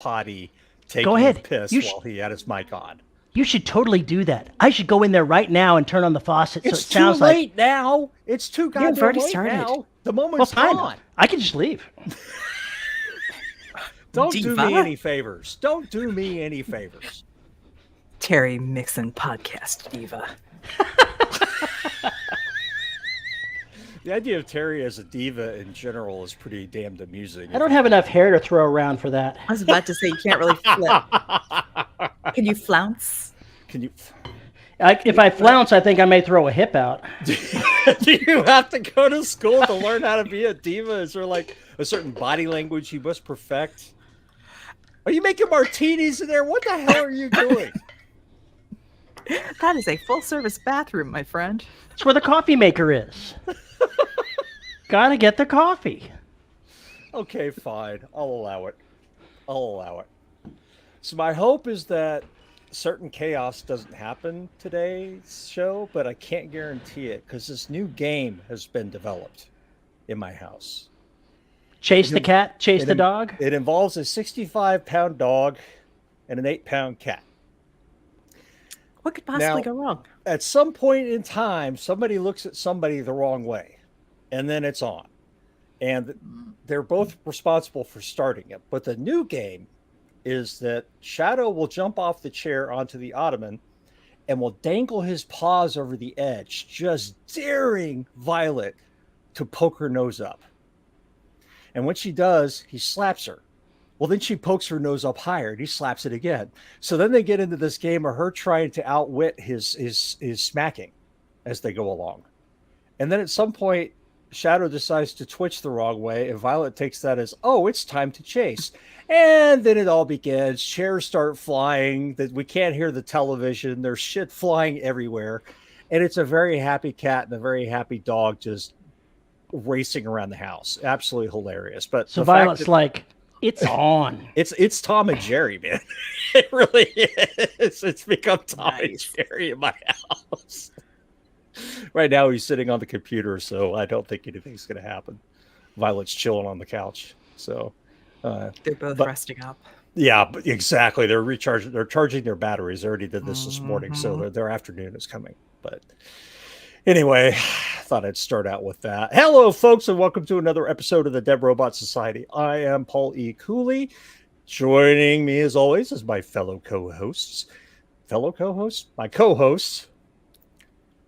potty Go taking a ahead. piss while he had his mic on. You should totally do that. I should go in there right now and turn on the faucet so it It's too sounds like. late now. It's too Yeah, we've goddamn already late started. now. The Well, moment's fine. gone. I can just leave. Don't do me Diva. any favors. Don't do me any favors. Terry Mixon podcast diva. The idea of Terry as a diva in general is pretty damned amusing. I don't have enough hair to throw around for that. I was about to say you can't really flip. Can you flounce? Can you? If I flounce, I think I may throw a hip out. Do you have to go to school to learn how to be a diva? Is there like a certain body language you must perfect? Are you making martinis in there? What the hell are you doing? That is a full-service bathroom, my friend. That's where the coffee maker is. Gotta get the coffee. Okay, fine. I'll allow it. I'll allow it. So my hope is that certain chaos doesn't happen today's show, but I can't guarantee it because this new game has been developed in my house. Chase the cat, chase the dog. It involves a 65-pound dog and an 8-pound cat. What could possibly Now, go wrong? At some point in time, somebody looks at somebody the wrong way, and then it's on. And they're both responsible for starting it. But the new game is that Shadow will jump off the chair onto the ottoman and will dangle his paws over the edge, just daring Violet to poke her nose up. And when she does, he slaps her. Well, then she pokes her nose up higher and he slaps it again. So then they get into this game of her trying to outwit his smacking as they go along. And then at some point, Shadow decides to twitch the wrong way, and Violet takes that as, oh, it's time to chase. And then it all begins. Chairs start flying. That we can't hear the television. There's shit flying everywhere. And it's a very happy cat and a very happy dog just racing around the house. Absolutely hilarious. But So Violet's like, it's on. It's Tom and Jerry, man. It really is. It's become Tom Nice. and Jerry in my house. Right now he's sitting on the computer, so I don't think anything's going to happen. Violet's chilling on the couch. So They're both but- resting up. yeah, but exactly. They're recharging. They're charging their batteries. They already did this morning, so their afternoon is coming. But anyway, thought I'd start out with that. Hello, folks, and welcome to another episode of the Dead Robot Society. I am Paul E. Cooley. Joining me, as always, is my fellow co-hosts. My co-hosts.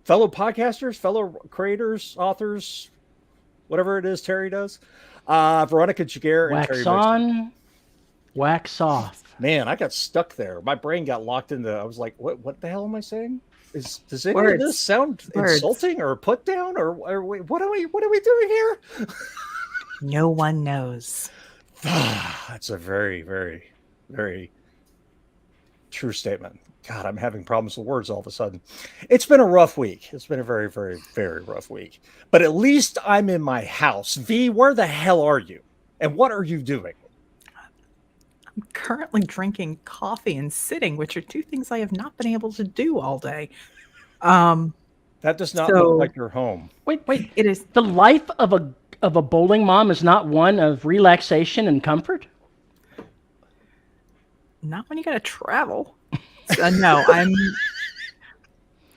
Fellow podcasters, fellow creators, authors, whatever it is Terry does. Veronica Jaguar and Terry Wax Mixon. on, wax off. Man, I got stuck there. My brain got locked into. I was like, "What the hell am I saying? Does any of Words. this sound Words. insulting or put down or what are we doing here?" No one knows. That's a very, very, very true statement. God, I'm having problems with words all of a sudden. It's been a rough week. It's been a very, very, very rough week. But at least I'm in my house. V, where the hell are you? And what are you doing? I'm currently drinking coffee and sitting, which are two things I have not been able to do all day. That does not So- look like your home. Wait. It is The life of a bowling mom is not one of relaxation and comfort? not when you got to travel. No, and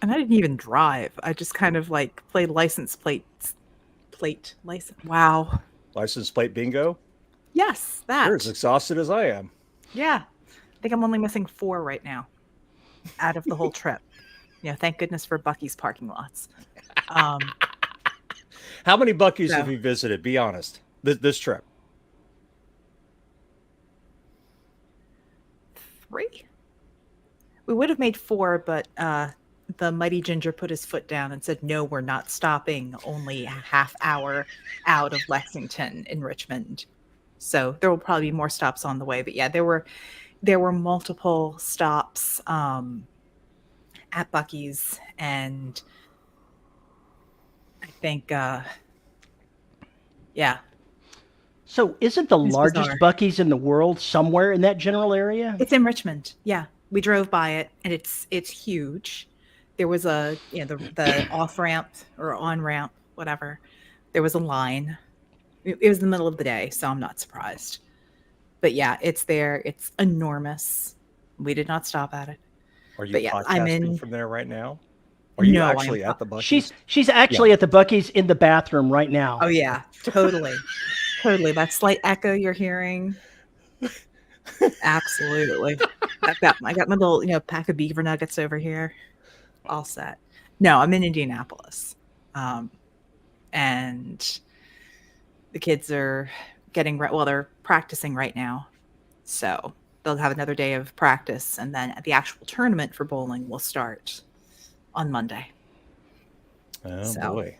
I didn't even drive. I just kind of like played license. Wow. License plate bingo? Yes, that. You're as exhausted as I am. Yeah. I think I'm only missing 4 right now out of the whole trip. Thank goodness for Buc-ee's parking lots. How many Buc-ee's So- have you visited? Be honest. This trip. 3? We would have made 4, but the mighty Ginger put his foot down and said, no, we're not stopping. Only a half hour out of Lexington in Richmond. So there will probably be more stops on the way. But yeah, there were multiple stops at Buc-ee's, and I think yeah. So isn't the It's largest bizarre. Buc-ee's in the world somewhere in that general area? It's in Richmond. Yeah. We drove by it and it's huge. There was a the off ramp or on ramp, whatever. There was a line. It was the middle of the day, so I'm not surprised. But yeah, it's there. It's enormous. We did not stop at it. Are you But yeah, I'm podcasting in. from there right now? Are you No, I am. actually at the Bucky's? She's actually at the Bucky's in the bathroom right now. Oh yeah, totally, totally. That slight echo you're hearing. Absolutely. I got my little, pack of beaver nuggets over here, all set. No, I'm in Indianapolis, and the kids are well, they're practicing right now, so they'll have another day of practice, and then the actual tournament for bowling will start on Monday. Oh So boy.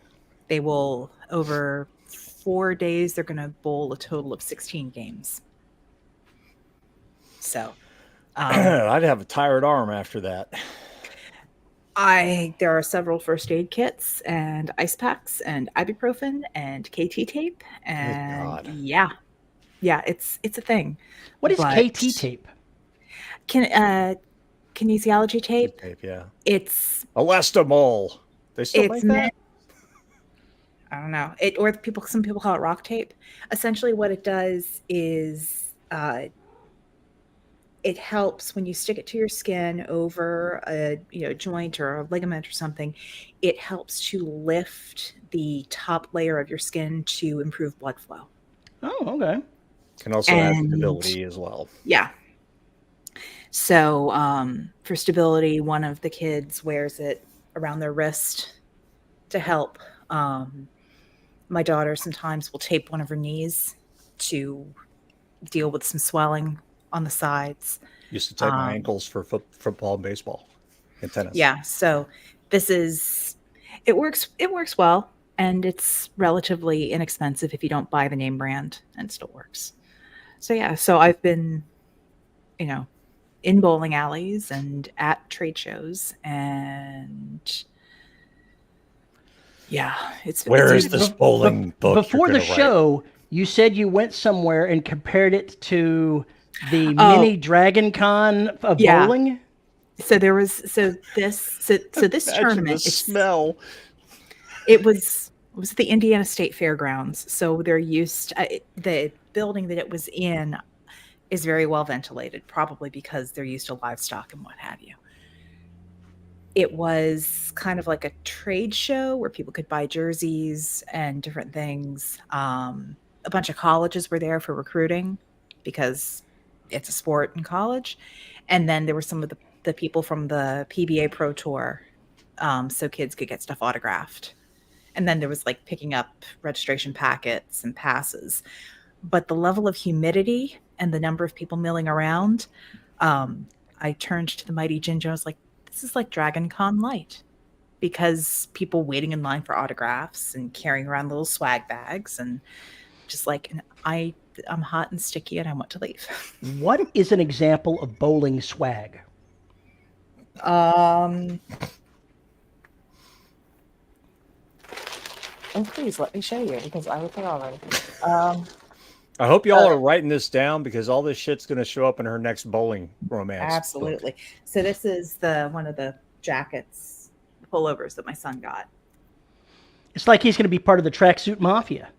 they will, over 4 days, they're going to bowl a total of 16 games. So I'd have a tired arm after that. there are several first aid kits and ice packs and ibuprofen and KT tape, and God. yeah, it's a thing. What is But KT tape? Kinesiology tape. Yeah. It's Elastomol. They still make that? meant, I don't know, some people call it rock tape. Essentially what it does is it helps when you stick it to your skin over a joint or a ligament or something. It helps to lift the top layer of your skin to improve blood flow. Oh, okay. Can also add stability as well. Yeah. So for stability, one of the kids wears it around their wrist to help. My daughter sometimes will tape one of her knees to deal with some swelling on the sides. Used to tape my ankles for football and baseball and tennis. Yeah, so it works well, and it's relatively inexpensive if you don't buy the name brand, and it still works. So yeah, so I've been in bowling alleys and at trade shows, and yeah, Where is this bowling book? Before the show, you said you went somewhere and compared it to the mini Dragon Con of bowling. So this tournament. The smell. It was at the Indiana State Fairgrounds. So they're the building that it was in is very well ventilated, probably because they're used to livestock and what have you. It was kind of like a trade show where people could buy jerseys and different things. A bunch of colleges were there for recruiting because it's a sport in college. And then there were some of the people from the PBA Pro Tour, so kids could get stuff autographed. And then there was like picking up registration packets and passes. But the level of humidity and the number of people milling around, I turned to the Mighty Ginger. I was like, this is like Dragon Con Light, because people waiting in line for autographs and carrying around little swag bags and just like, and I'm hot and sticky and I want to leave. What is an example of bowling swag? Oh, please let me show you, because I would already. I hope y'all are writing this down, because all this shit's going to show up in her next bowling romance. Absolutely. Book. So this is one of the jackets, pullovers that my son got. It's like he's going to be part of the tracksuit mafia.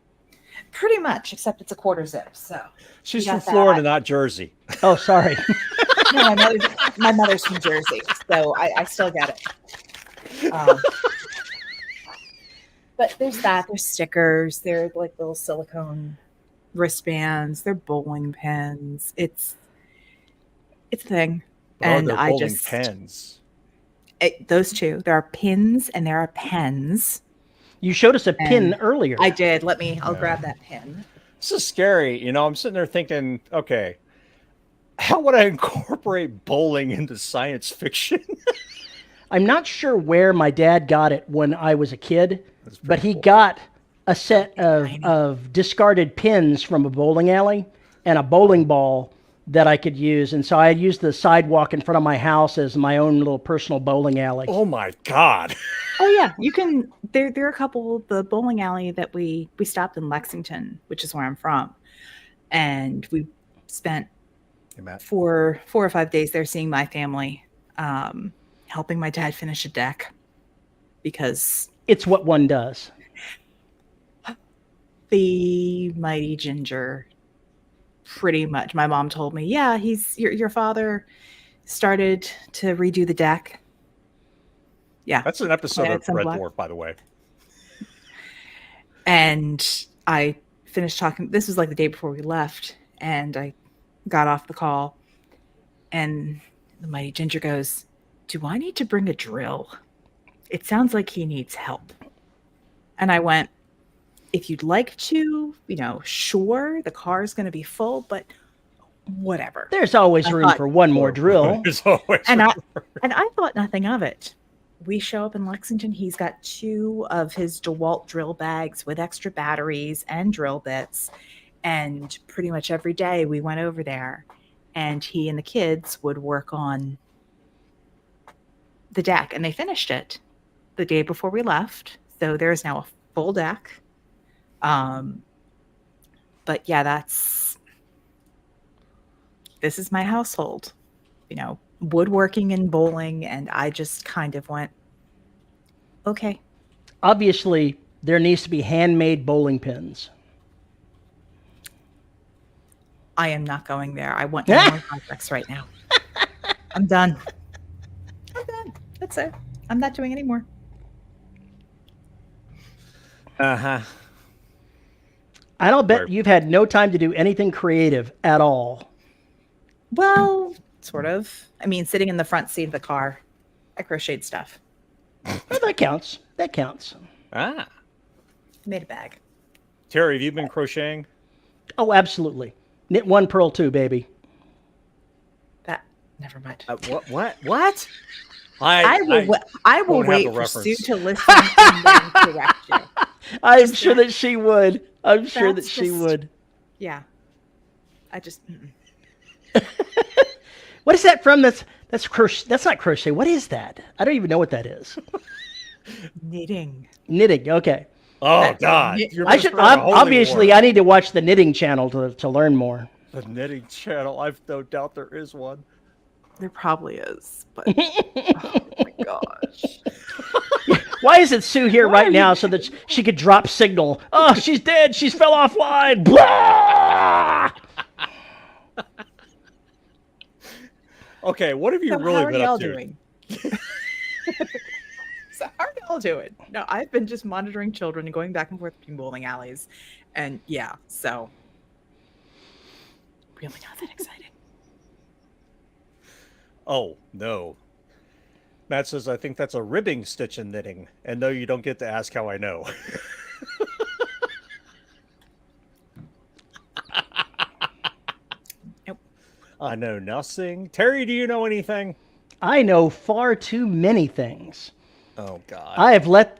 Pretty much, except it's a quarter zip. So she's from Florida, not Jersey. Oh, sorry. No, my mother's from Jersey, so I still get it. But there's that. There's stickers. They're like little silicone wristbands. They're bowling pins. It's a thing. And I just pens. Those two. There are pins and there are pens. You showed us a pin earlier. I did. I'll grab that pin. This is scary. I'm sitting there thinking, okay, how would I incorporate bowling into science fiction? I'm not sure where my dad got it when I was a kid, but he got a set of discarded pins from a bowling alley and a bowling ball that I could use. And so I used the sidewalk in front of my house as my own little personal bowling alley. Oh my God. Oh yeah, you can. There are a couple. The bowling alley that we stopped in Lexington, which is where I'm from, and we spent 4 or 5 days there seeing my family, helping my dad finish a deck, because it's what one does. The Mighty Ginger pretty much. My mom told me, yeah, your father started to redo the deck. Yeah. That's an episode Planted of some Red black. Dwarf, by the way. And I finished talking. This was like the day before we left, and I got off the call, and the mighty Ginger goes, "Do I need to bring a drill? It sounds like he needs help." And I went, "If you'd like to, sure, the car's going to be full, but whatever." There's always I room thought- for one more drill. There's always And I thought nothing of it. We show up in Lexington. He's got 2 of his DeWalt drill bags with extra batteries and drill bits. And pretty much every day we went over there, and he and the kids would work on the deck, and they finished it the day before we left. So there's now a full deck. But yeah, this is my household, woodworking and bowling. And I just kind of went, okay. Obviously, there needs to be handmade bowling pins. I am not going there. I want no more projects right now. I'm done. That's it. I'm not doing any more. Uh-huh. I don't bet you've had no time to do anything creative at all. Well, sort of. I mean, sitting in the front seat of the car, I crocheted stuff. Well, that counts. That counts. Ah. Made a bag. Terry, have you been crocheting? Oh, absolutely. Knit 1, purl 2, baby. Never mind. What? I will won't have wait the for reference. Sue to listen and then correct you. I'm sure that she would. I'm sure that That's she just- would. Yeah. I just... What is that from? That's crochet. That's not crochet. What is that? I don't even know what that is. Knitting. Knitting. Okay. Oh, God. I should obviously. I need to watch the knitting channel to learn more. The knitting channel. I've no doubt there is one. There probably is, but oh my gosh. Why isn't Sue here right now so that she could drop signal? Oh, she's dead. She's fell offline. Blah! Okay, what have you So really how are been y'all up to? doing? So how are y'all doing? No, I've been just monitoring children and going back and forth between bowling alleys, and yeah, so really not that exciting. Oh, no. Matt says, I think that's a ribbing stitch in knitting. And no, you don't get to ask how I know. Nope. I know nothing. Terry, do you know anything? I know far too many things. Oh, God. I have let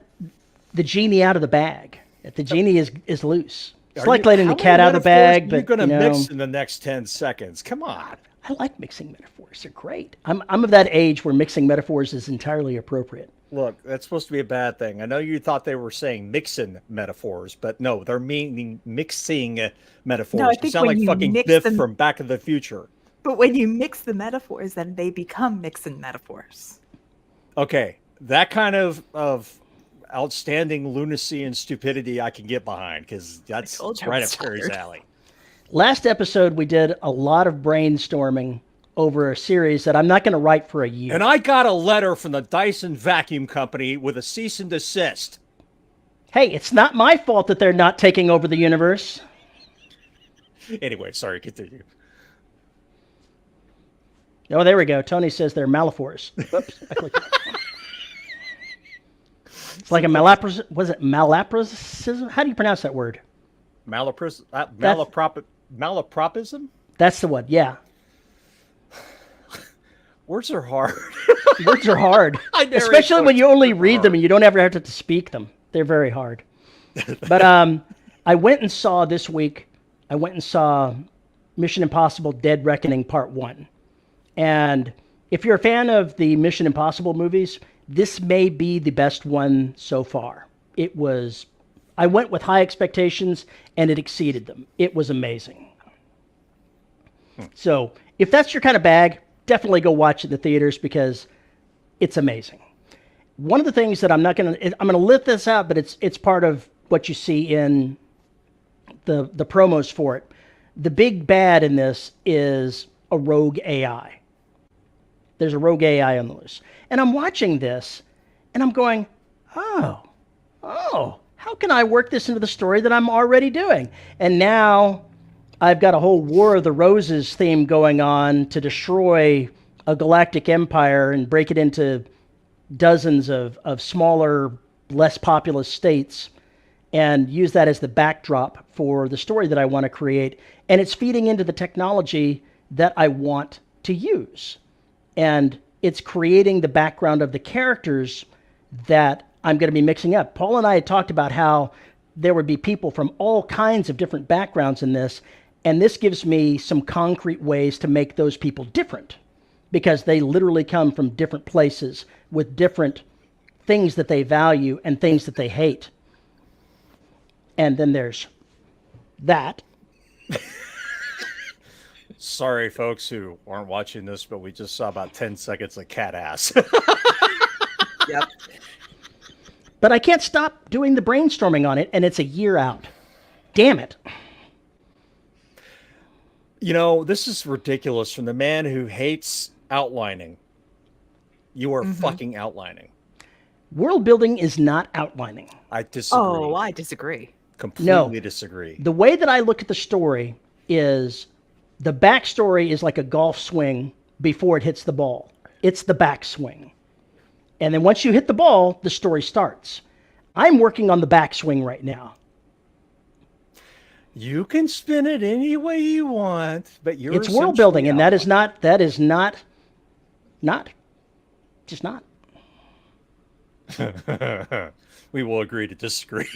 the genie out of the bag. The genie is loose. It's Are like you- letting how the cat many out of the metaphors bag, are but you going to you know, mix in the next 10 seconds? Come on. I like mixing metaphors. They're great. I'm of that age where mixing metaphors is entirely appropriate. Look, that's supposed to be a bad thing. I know you thought they were saying mixing metaphors, but no, they're meaning mixing metaphors. No, I You think sound when like you fucking mix Biff them- from Back to the Future. But when you mix the metaphors, then they become mixing metaphors. Okay, that kind of outstanding lunacy and stupidity I can get behind, because that's told you I right was up Terry's tired. alley. Last episode, we did a lot of brainstorming over a series that I'm not going to write for a year. And I got a letter from the Dyson Vacuum Company with a cease and desist. Hey, it's not my fault that they're not taking over the universe. Anyway, sorry, continue. Oh, there we go. Tony says they're Malifaux. Whoops, I clicked it. It's like a malapris. Was it malapropism? How do you pronounce that word? Malapropism? That's the one. Yeah, Words are hard. words are hard, I narrate especially when books. you only Words are read them hard. and you don't ever have to speak them. They're very hard. But I went and saw this week. I went and saw Mission Impossible: Dead Reckoning Part 1. And if you're a fan of the Mission Impossible movies, this may be the best one so far. It was, I went with high expectations and it exceeded them. It was amazing. So if that's your kind of bag, definitely go watch it in the theaters because it's amazing. One of the things that I'm going to lift this out, but it's part of what you see in the promos for it. the big bad in this is a rogue AI. There's a rogue AI on the loose. And I'm watching this, and I'm going, oh, how can I work this into the story that I'm already doing? And now I've got a whole War of the Roses theme going on to destroy a galactic empire and break it into dozens of smaller, less populous states, and use that as the backdrop for the story that I want to create. And it's feeding into the technology that I want to use. And it's creating the background of the characters that I'm going to be mixing up. Paul and I had talked about how there would be people from all kinds of different backgrounds in this, and this gives me some concrete ways to make those people different, because they literally come from different places with different things that they value and things that they hate. And then there's that. Sorry, folks who aren't watching this, but we just saw about 10 seconds of cat ass. Yep. But I can't stop doing the brainstorming on it, and it's a year out. Damn it. You know, this is ridiculous. From the man who hates outlining, you are fucking outlining. World building is not outlining. I disagree. Oh, I disagree. Completely disagree. The way that I look at the story is the backstory is like a golf swing before it hits the ball. It's the backswing. And then once you hit the ball, the story starts. I'm working on the backswing right now. You can spin it any way you want, but you're It's world building, and that is not just not. We will agree to disagree.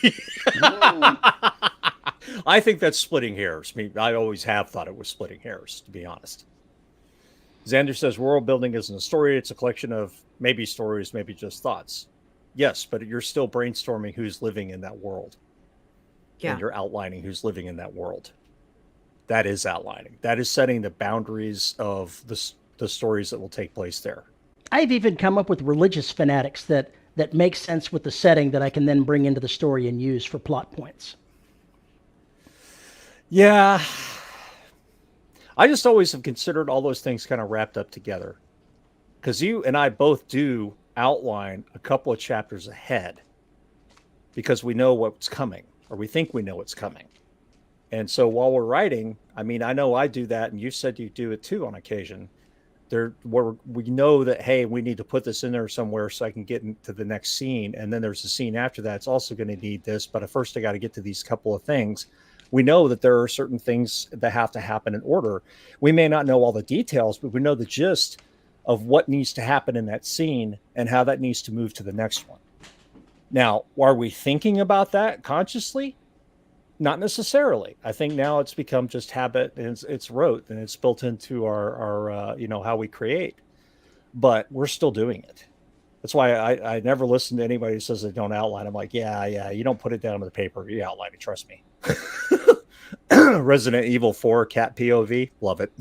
I think that's splitting hairs. I always have thought it was splitting hairs, to be honest. Xander says world building isn't a story. It's a collection of maybe stories, maybe just thoughts. Yes, but you're still brainstorming who's living in that world. Yeah. And you're outlining who's living in that world. That is outlining. That is setting the boundaries of the stories that will take place there. I've even come up with religious fanatics that make sense with the setting that I can then bring into the story and use for plot points. Yeah. I just always have considered all those things kind of wrapped up together. Because you and I both do outline a couple of chapters ahead because we know what's coming, or we think we know what's coming. And so while we're writing, I mean, I know I do that, and you said you do it too on occasion. We know that, hey, we need to put this in there somewhere so I can get into the next scene. And then there's a scene after that. It's also going to need this, but at first I got to get to these couple of things. We know that there are certain things that have to happen in order. We may not know all the details, but we know the gist of what needs to happen in that scene and how that needs to move to the next one. Now, are we thinking about that consciously? Not necessarily. I think now it's become just habit, and it's rote, and it's built into our how we create. But we're still doing it. That's why I never listen to anybody who says they don't outline. I'm like, yeah, you don't put it down on the paper. You outline it. Trust me. Resident Evil 4 cat POV. Love it.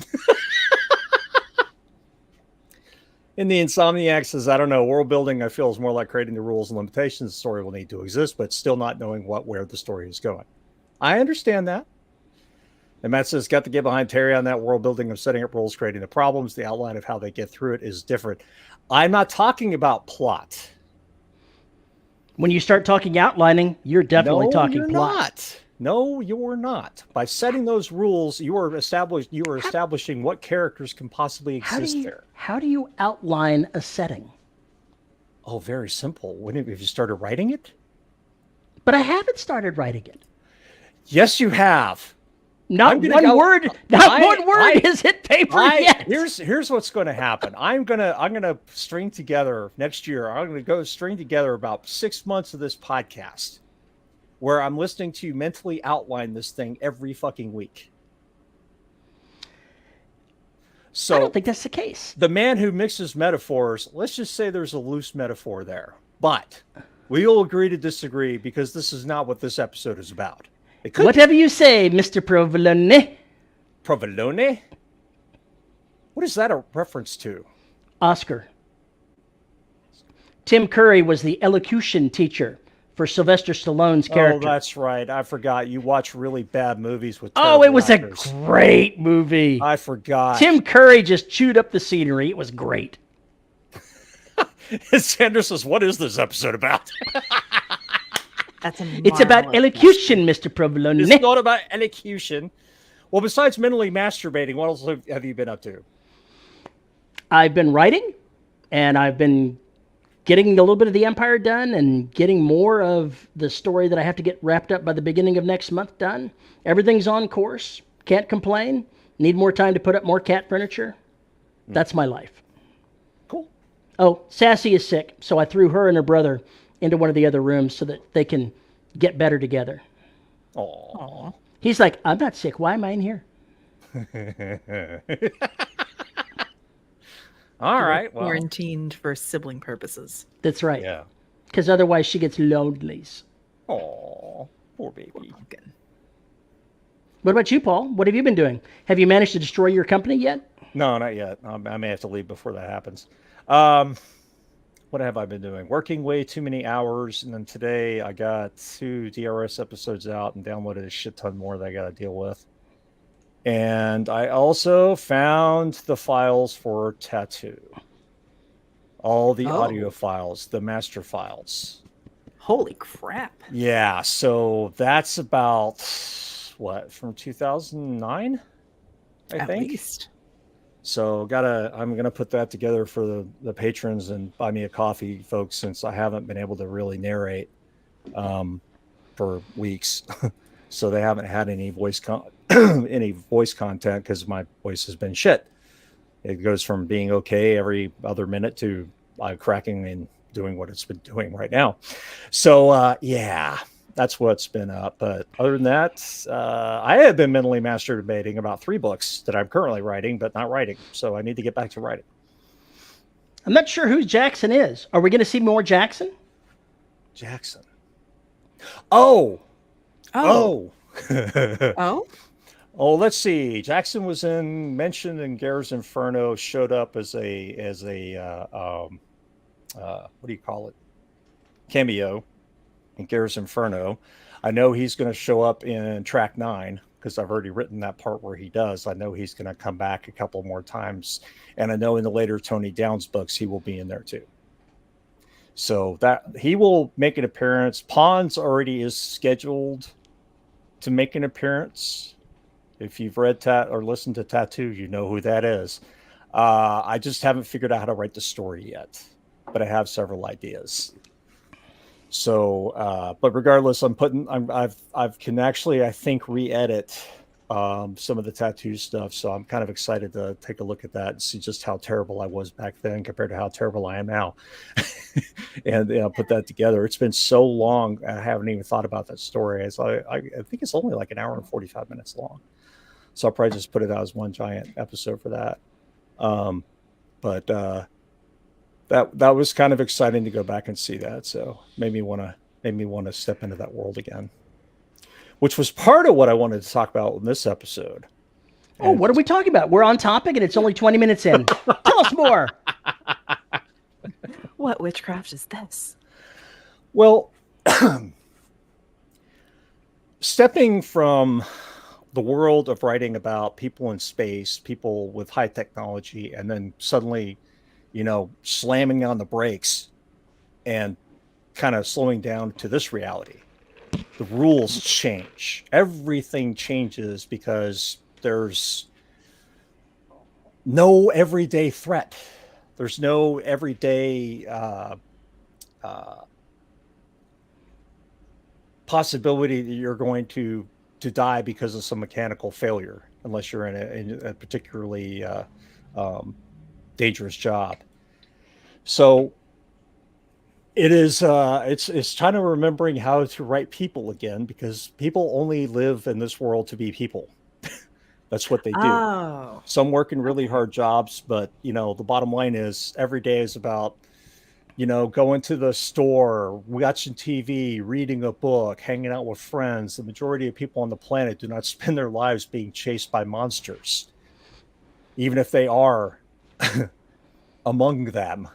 In the Insomniac says, I don't know, world building I feel is more like creating the rules and limitations the story will need to exist, but still not knowing where the story is going. I understand that. And Matt says, got to get behind Terry on that world building of setting up rules, creating the problems. The outline of how they get through it is different. I'm not talking about plot. When you start talking outlining, you're definitely talking plot. Not. No, you're not. By setting those rules, you are establishing what characters can possibly exist there. How do you outline a setting? Oh, very simple. Wouldn't it if you started writing it? But I haven't started writing it. Yes, you have. Not one word is hit paper yet. Here's what's going to happen. I'm gonna string together next year. I'm gonna go string together about 6 months of this podcast, where I'm listening to you mentally outline this thing every fucking week. So I don't think that's the case. The man who mixes metaphors, let's just say there's a loose metaphor there, but we will agree to disagree because this is not what this episode is about. Whatever you say, Mr. Provolone. Provolone? What is that a reference to? Oscar. Tim Curry was the elocution teacher for Sylvester Stallone's Oh, character. that's right. I forgot. You watch really bad movies with Oh, terrible it was actors. a great movie. I forgot. Tim Curry just chewed up the scenery. It was great. Sandra says, "What is this episode about?" That's a It's about marvelous elocution, Mr. Provolone. It's not about elocution. Well, besides mentally masturbating, what else have you been up to? I've been writing, and I've been getting a little bit of the Empire done and getting more of the story that I have to get wrapped up by the beginning of next month done. Everything's on course. Can't complain. Need more time to put up more cat furniture. That's my life. Cool. Oh, Sassy is sick, so I threw her and her brother into one of the other rooms so that they can get better together. Aw. He's like, I'm not sick. Why am I in here? All right. Well, quarantined for sibling purposes. That's right. yeah. Because otherwise she gets lonelies. Aw, poor baby. Pumpkin. What about you, Paul? What have you been doing? Have you managed to destroy your company yet? No, not yet. I may have to leave before that happens. What have I been doing? Working way too many hours, and then today I got 2 DRS episodes out and downloaded a shit ton more that I got to deal with. And I also found the files for Tattoo. All the audio files, the master files. Holy crap. Yeah, so that's about, what, from 2009? I think. At least. So I'm gonna put that together for the patrons and buy me a coffee, folks, since I haven't been able to really narrate for weeks. So they haven't had any any voice content because my voice has been shit. It goes from being okay every other minute to cracking and doing what it's been doing right now. So yeah, that's what's been up. But other than that, I have been mentally masturbating about 3 books that I'm currently writing, but not writing. So I need to get back to writing. I'm not sure who Jackson is. Are we going to see more Jackson? Jackson. Oh. Oh. Oh, let's see. Jackson was mentioned in Gare's Inferno, showed up as a what do you call it? Cameo in Gare's Inferno. I know he's going to show up in track 9 because I've already written that part where he does. I know he's going to come back a couple more times. And I know in the later Tony Downs books, he will be in there too. So that he will make an appearance. Pons already is scheduled to make an appearance. If you've read or listened to Tattoo, you know who that is. I just haven't figured out how to write the story yet, but I have several ideas. So, but regardless, I can actually, I think, re-edit some of the Tattoo stuff. So I'm kind of excited to take a look at that and see just how terrible I was back then compared to how terrible I am now, and put that together. It's been so long, I haven't even thought about that story. I think it's only like an hour and 45 minutes long. So I'll probably just put it out as one giant episode for that. But that was kind of exciting to go back and see that. So made me want to step into that world again, which was part of what I wanted to talk about in this episode. Oh, what are we talking about? We're on topic and it's only 20 minutes in. Tell us more. What witchcraft is this? Well, stepping from the world of writing about people in space, people with high technology, and then suddenly, slamming on the brakes and kind of slowing down to this reality. The rules change. Everything changes because there's no everyday threat. There's no everyday possibility that you're going to die because of some mechanical failure, unless you're in a particularly dangerous job. So it is it's kind of remembering how to write people again, because people only live in this world to be people. That's what they do. Oh. Some work in really hard jobs, but the bottom line is every day is about going to the store, watching TV, reading a book, hanging out with friends. The majority of people on the planet do not spend their lives being chased by monsters. Even if they are among them,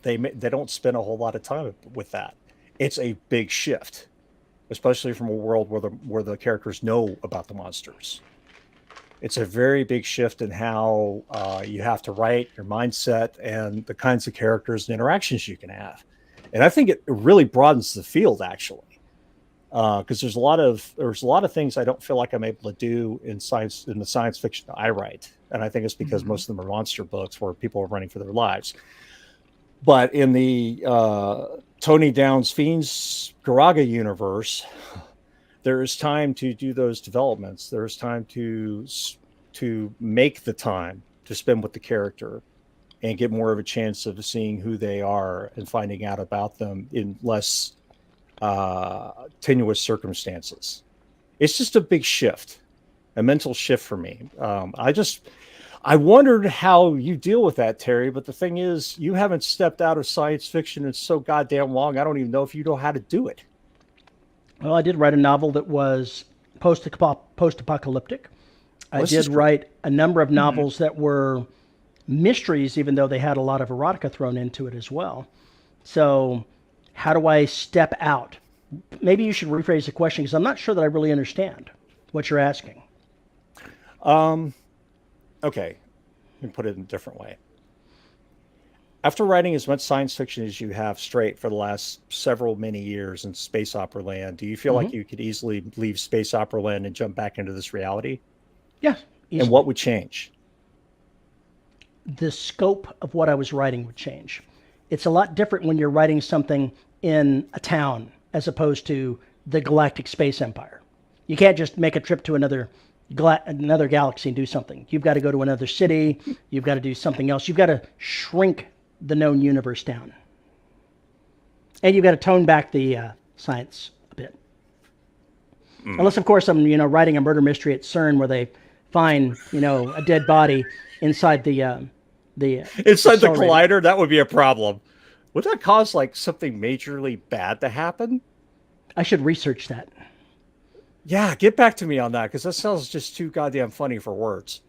they don't spend a whole lot of time with that. it's a big shift, especially from a world where the characters know about the monsters. It's a very big shift in how you have to write, your mindset, and the kinds of characters and interactions you can have. And I think it really broadens the field, actually, because there's a lot of things I don't feel like I'm able to do in the science fiction I write, and I think it's because most of them are monster books where people are running for their lives. But in the Tony Downs Fiends Garaga universe, there is time to do those developments. There is time to make the time to spend with the character and get more of a chance of seeing who they are and finding out about them in less tenuous circumstances. It's just a big shift, a mental shift for me. I wondered how you deal with that, Terry, but the thing is, you haven't stepped out of science fiction in so goddamn long. I don't even know if you know how to do it. Well, I did write a novel that was post-apocalyptic. I did write a number of novels that were mysteries, even though they had a lot of erotica thrown into it as well. So how do I step out? Maybe you should rephrase the question, because I'm not sure that I really understand what you're asking. Okay, let me put it in a different way. After writing as much science fiction as you have straight for the last many years in space opera land, do you feel like you could easily leave space opera land and jump back into this reality? Yes. Easily. And what would change? The scope of what I was writing would change. It's a lot different when you're writing something in a town as opposed to the galactic space empire. You can't just make a trip to another galaxy and do something. You've got to go to another city. You've got to do something else. You've got to shrink the known universe down. And you've got to tone back the science a bit. Unless, of course, I'm writing a murder mystery at CERN where they find a dead body inside the inside the collider. That would be a problem. Would that cause like something majorly bad to happen? I should research that. Yeah, get back to me on that, because that sounds just too goddamn funny for words.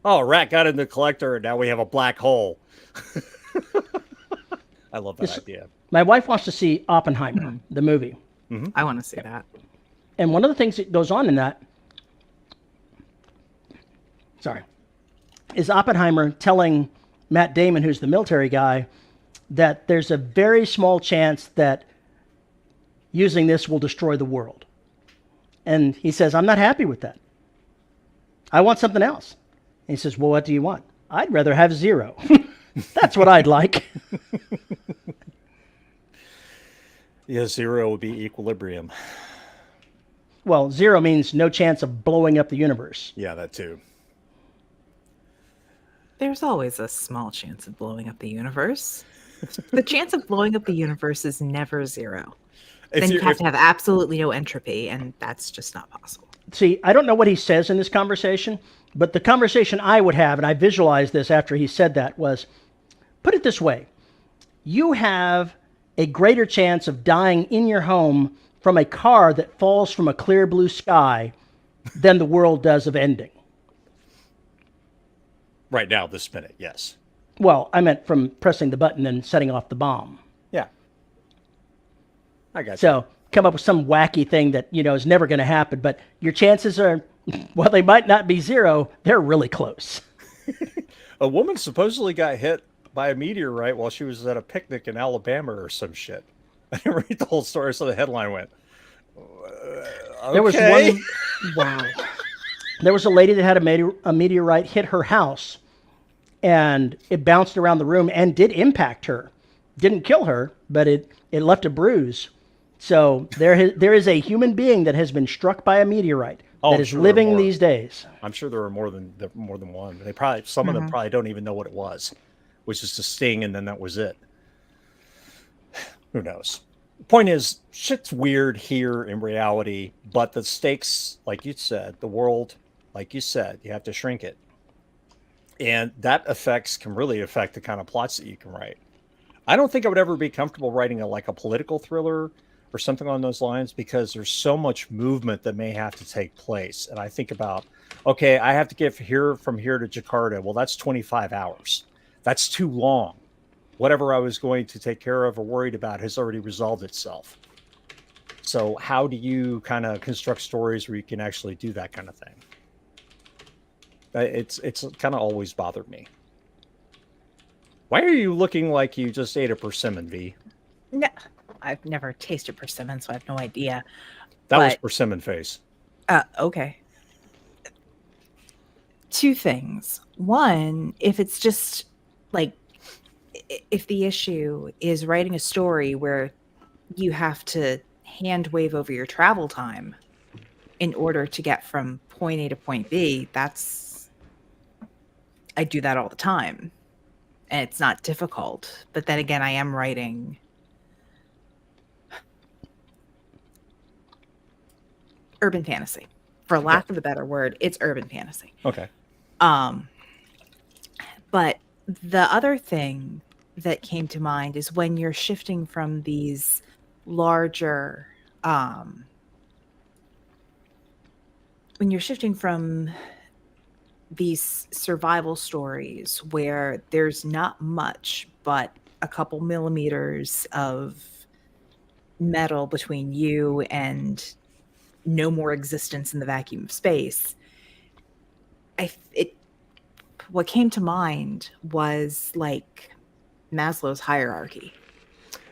Oh, a rat got in the collector, and now we have a black hole. I love that idea. My wife wants to see Oppenheimer, the movie. I want to see that. And one of the things that goes on in that, is Oppenheimer telling Matt Damon, who's the military guy, that there's a very small chance that using this will destroy the world. And he says, I'm not happy with that. I want something else. And he says, well, what do you want? I'd rather have zero. That's what I'd like. Yeah, zero would be equilibrium. Well, zero means no chance of blowing up the universe. Yeah, that too. There's always a small chance of blowing up the universe. The chance of blowing up the universe is never zero. Then you have to have absolutely no entropy, and that's just not possible. See, I don't know what he says in this conversation, but the conversation I would have, and I visualized this after he said that, was, put it this way. You have a greater chance of dying in your home from a car that falls from a clear blue sky than the world does of ending. Right now, this minute, yes. Well, I meant from pressing the button and setting off the bomb. Yeah. I got you. So come up with some wacky thing that, is never going to happen, but your chances are, well, they might not be zero. They're really close. A woman supposedly got hit by a meteorite while she was at a picnic in Alabama or some shit. I didn't read the whole story, so the headline went, okay. There was one, wow. There was a lady that had a meteorite hit her house, and it bounced around the room and did impact her. Didn't kill her, but it left a bruise. So there is a human being that has been struck by a meteorite that is living these days. I'm sure there are more than one. Some of them probably don't even know what it was. It was just a sting, and then that was it. Who knows? The point is, shit's weird here in reality, but the stakes, like you said, the world, like you said, you have to shrink it. And that can really affect the kind of plots that you can write. I don't think I would ever be comfortable writing a political thriller or something on those lines, because there's so much movement that may have to take place. And I think about, okay, I have to get from here to Jakarta. Well, that's 25 hours. That's too long. Whatever I was going to take care of or worried about has already resolved itself. So how do you kind of construct stories where you can actually do that kind of thing? It's kind of always bothered me. Why are you looking like you just ate a persimmon, V? No, I've never tasted persimmon, so I have no idea. That was But persimmon face. okay. Two things. One, if it's just like if the issue is writing a story where you have to hand wave over your travel time in order to get from point A to point B, I do that all the time. And it's not difficult. But then again, I am writing urban fantasy. For lack of a better word, it's urban fantasy. Okay. But the other thing that came to mind is when you're shifting from these larger when you're shifting from these survival stories where there's not much but a couple millimeters of metal between you and no more existence in the vacuum of space. What came to mind was like Maslow's hierarchy.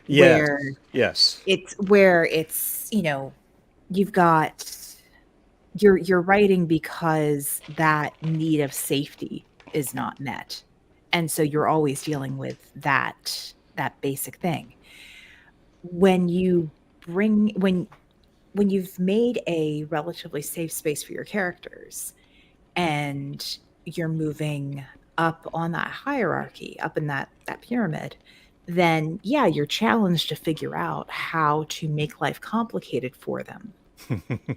Yes. Where Yes. it's you've got you're writing because that need of safety is not met, and so you're always dealing with that basic thing. When you've made a relatively safe space for your characters and you're moving up on that hierarchy, up in that pyramid, then yeah, you're challenged to figure out how to make life complicated for them,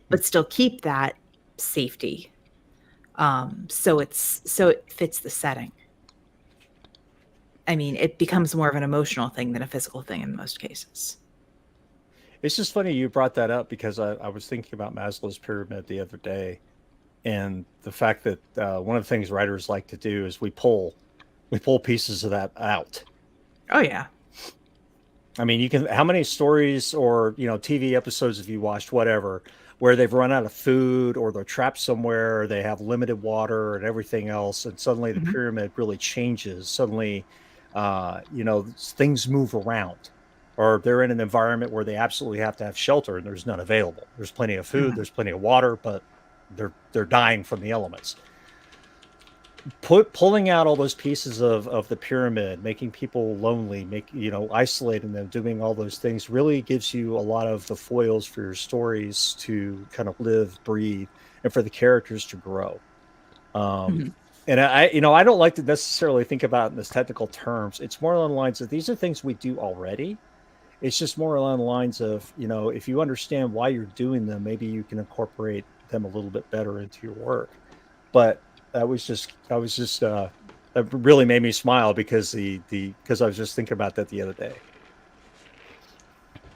but still keep that safety. So it fits the setting. I mean, it becomes more of an emotional thing than a physical thing in most cases. It's just funny you brought that up because I was thinking about Maslow's pyramid the other day, and the fact that one of the things writers like to do is we pull pieces of that out. Oh yeah. I mean, how many stories or TV episodes have you watched, whatever, where they've run out of food or they're trapped somewhere or they have limited water and everything else, and suddenly the Mhm. pyramid really changes. Suddenly, things move around, or they're in an environment where they absolutely have to have shelter and there's none available. There's plenty of food, Mhm. there's plenty of water, but they're dying from the elements. Pulling out all those pieces of the pyramid, making people lonely, isolating them, doing all those things really gives you a lot of the foils for your stories to kind of live, breathe, and for the characters to grow. Mhm. And I don't like to necessarily think about it in this technical terms. It's more along the lines of these are things we do already. It's just more along the lines of, if you understand why you're doing them, maybe you can incorporate them a little bit better into your work. But that really made me smile because because I was just thinking about that the other day.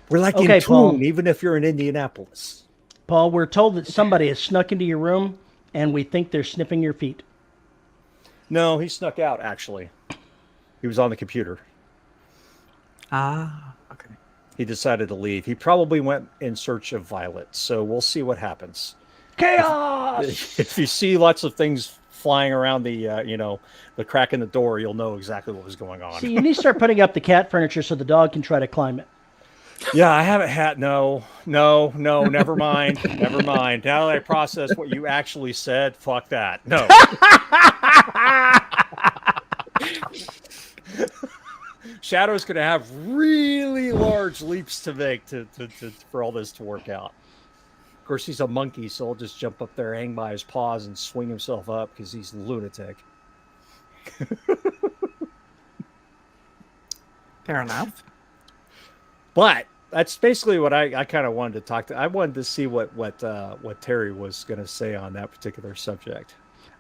We're like Okay, in Paul. tune, even if you're in Indianapolis. Paul, we're told that somebody has snuck into your room, and we think they're sniffing your feet. No, he snuck out, actually. He was on the computer. Ah, okay. He decided to leave. He probably went in search of Violet, so we'll see what happens. Chaos! If you see lots of things flying around the crack in the door, you'll know exactly what was going on. See, you need to start putting up the cat furniture so the dog can try to climb it. Yeah, I haven't had no, never mind. Never mind. Now that I process what you actually said, fuck that. No. Shadow's gonna have really large leaps to make for all this to work out. Of course, he's a monkey, so he'll just jump up there, hang by his paws, and swing himself up because he's a lunatic. Fair enough. But that's basically what I kind of wanted to talk to. I wanted to see what Terry was going to say on that particular subject.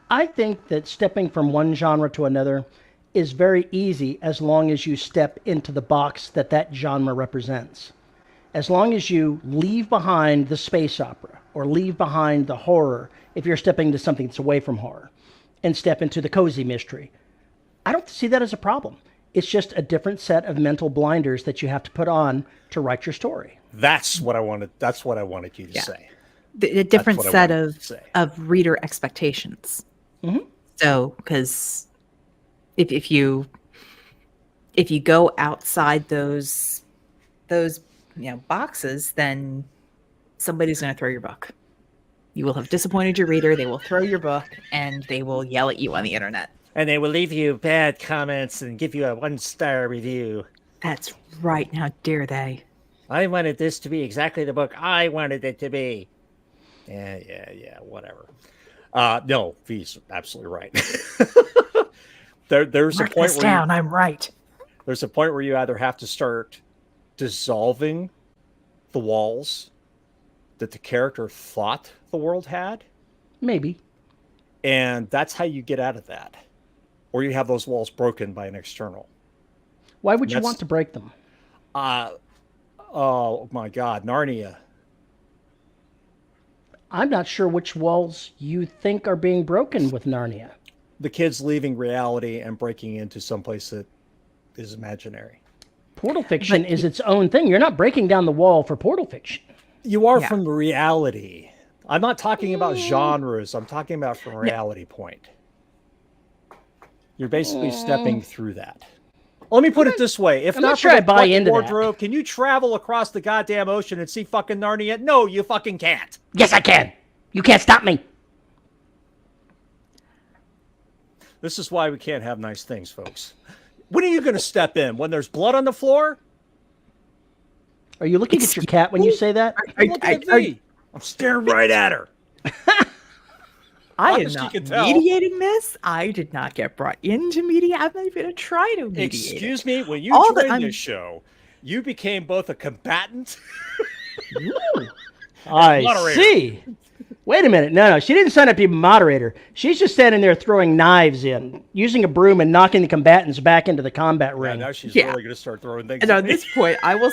I think that stepping from one genre to another is very easy as long as you step into the box that genre represents. As long as you leave behind the space opera or leave behind the horror, if you're stepping into something that's away from horror, and step into the cozy mystery, I don't see that as a problem. It's just a different set of mental blinders that you have to put on to write your story. That's what I wanted you to Yeah. say. A different what I set wanted to say. of reader expectations. So, because if you go outside those boxes, then somebody's going to throw your book. You will have disappointed your reader. They will throw your book, and they will yell at you on the internet. And they will leave you bad comments and give you a 1-star review. That's right. How dare they? I wanted this to be exactly the book I wanted it to be. Yeah, whatever. No, V's absolutely right. There's Mark a point this where down. I'm right. there's a point where you either have to start dissolving the walls that the character thought the world had, Maybe. and that's how you get out of that. Or you have those walls broken by an external. Why would you want to break them? Oh my God, Narnia. I'm not sure which walls you think are being broken with Narnia. The kids leaving reality and breaking into someplace that is imaginary. Portal fiction is its own thing. You're not breaking down the wall for portal fiction. You are from reality. I'm not talking about genres. I'm talking about from a reality point. You're basically stepping through that. Let me put it this way. If I'm not not sure for I the buy fucking into that. wardrobe, can you travel across the goddamn ocean and see fucking Narnia? No, you fucking can't. Yes, I can. You can't stop me. This is why we can't have nice things, folks. When are you going to step in? When there's blood on the floor? Are you looking at your cat when you say that? I'm looking at me. I'm staring right at her. I am Honest, you not can tell. mediating this. I did not get brought into media. I'm not even going to try to mediate. Excuse me, when you All that joined I'm- this show, you became both a combatant. I moderator. see. Wait a minute. No, she didn't sign up to be a moderator. She's just standing there throwing knives in, using a broom and knocking the combatants back into the combat Yeah, ring. now she's Yeah. really going to start throwing things. And at at me. this point, I will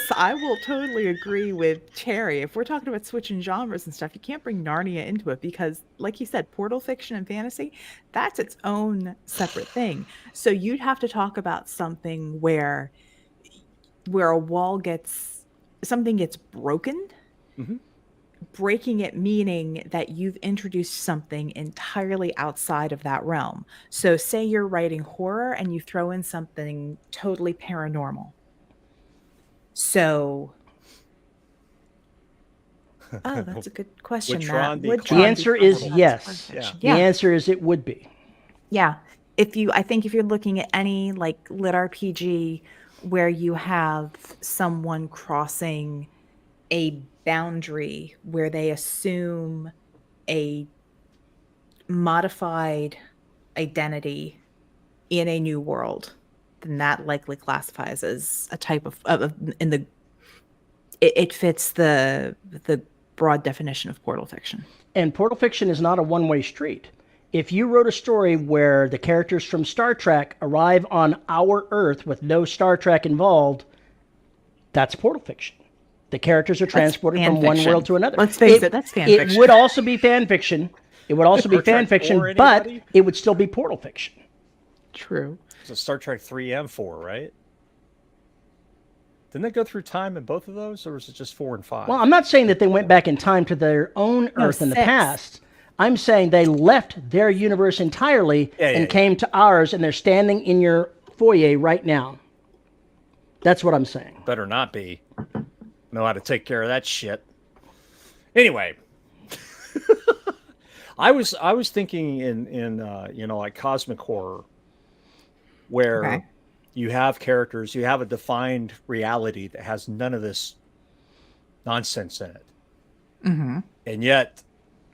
totally agree with Terry. If we're talking about switching genres and stuff, you can't bring Narnia into it because, like you said, portal fiction and fantasy, that's its own separate thing. So you'd have to talk about something where something gets broken. Mhm. Breaking it meaning that you've introduced something entirely outside of that realm. So say you're writing horror and you throw in something totally paranormal. So that's a good question, Would Matt. Tron be Would classified? Tron The be answer is classified as yes. horror fiction? The answer is it would be. Yeah. I think if you're looking at any like lit RPG where you have someone crossing a boundary where they assume a modified identity in a new world, then that likely classifies as a type of it fits the broad definition of portal fiction. And portal fiction is not a one-way street. If you wrote a story where the characters from Star Trek arrive on our Earth with no Star Trek involved, that's portal fiction. The characters are transported fan from one fiction. world to another. Let's face it, that's fan fiction. It would also be fan fiction. It would also be Star Trek fan fiction, 4, but anybody? it would still be portal fiction. True. It's a Star Trek 3 and 4, right? Didn't they go through time in both of those, or was it just 4 and 5? Well, I'm not saying that they went back in time to their own No, Earth in the 6. past. I'm saying they left their universe entirely and came to ours, and they're standing in your foyer right now. That's what I'm saying. Better not be. Know how to take care of that shit. Anyway, I was thinking in like cosmic horror, where Okay. you have characters, you have a defined reality that has none of this nonsense in it, and yet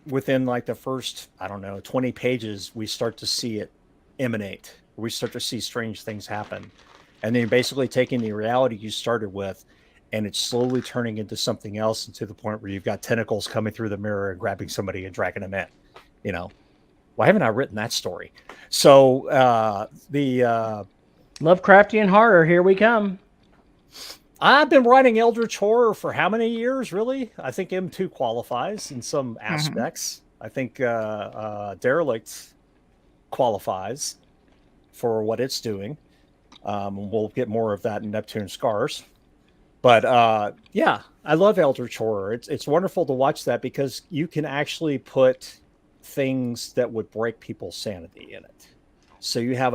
within like the first 20 pages, we start to see it emanate. We start to see strange things happen, and then basically taking the reality you started with, and it's slowly turning into something else, and to the point where you've got tentacles coming through the mirror and grabbing somebody and dragging them in. Why haven't I written that story? So the Lovecraftian horror, here we come. I've been writing Eldritch horror for how many years? Really, I think M2 qualifies in some aspects. I think Derelict qualifies for what it's doing. We'll get more of that in Neptune Scars. But yeah, I love Eldritch Horror. It's wonderful to watch that because you can actually put things that would break people's sanity in it. So you have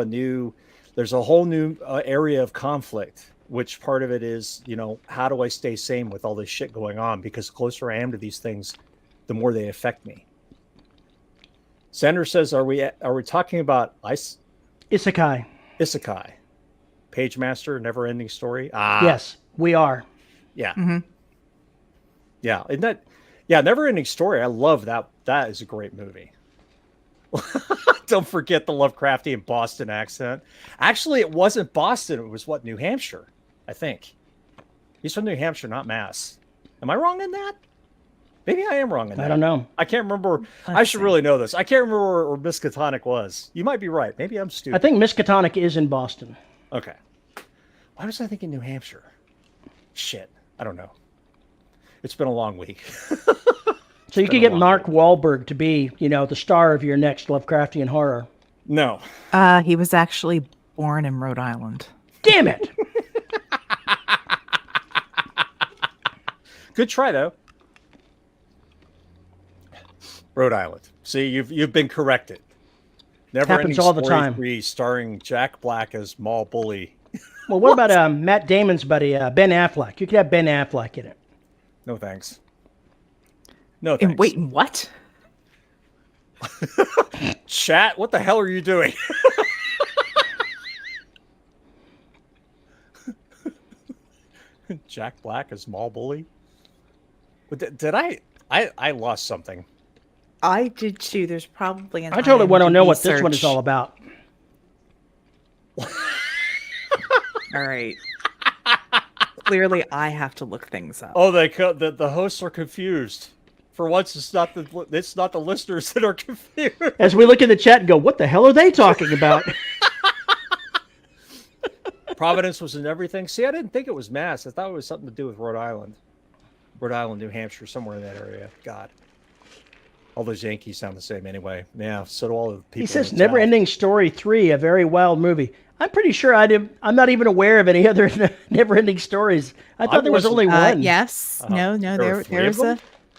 there's a whole new area of conflict, which part of it is, how do I stay sane with all this shit going on? Because the closer I am to these things, the more they affect me. Sanders says, are we talking about Isekai. Isekai? Page Master, Never Ending Story? Yes, we are. Yeah. Mm-hmm. Yeah. Isn't that, yeah, Never Ending Story. I love that. That is a great movie. Don't forget the Lovecraftian Boston accent. Actually, it wasn't Boston. It was New Hampshire, I think. He's from New Hampshire, not Mass. Am I wrong in that? Maybe I am wrong in that. I don't know. I can't remember. I should really know this. I can't remember where Miskatonic was. You might be right. Maybe I'm stupid. I think Miskatonic is in Boston. Okay. Why was I thinking New Hampshire? Shit. I don't know. It's been a long week. So you could get Mark Wahlberg to be, the star of your next Lovecraftian horror. No. He was actually born in Rhode Island. Damn it! Good try, though. Rhode Island. See, you've been corrected. Never Happens all the time. 3, starring Jack Black as Mall Bully. Well, what about Matt Damon's buddy, Ben Affleck? You could have Ben Affleck in it. No thanks. No thanks. Wait, what? Chat, what the hell are you doing? Jack Black as Mall Bully? But did I lost something. I did too. There's probably an I totally want to know what search. this one is all about. All right. Clearly, I have to look things up. Oh, the hosts are confused. For once, it's not the listeners that are confused. As we look in the chat and go, what the hell are they talking about? Providence was in everything. See, I didn't think it was Mass. I thought it was something to do with Rhode Island, New Hampshire, somewhere in that area. God, all those Yankees sound the same anyway. Yeah, so do all the people. He says, Never Ending Story 3, a very wild movie. I'm pretty sure I'm not even aware of any other Never Ending Stories. I thought there was only one. Yes. No,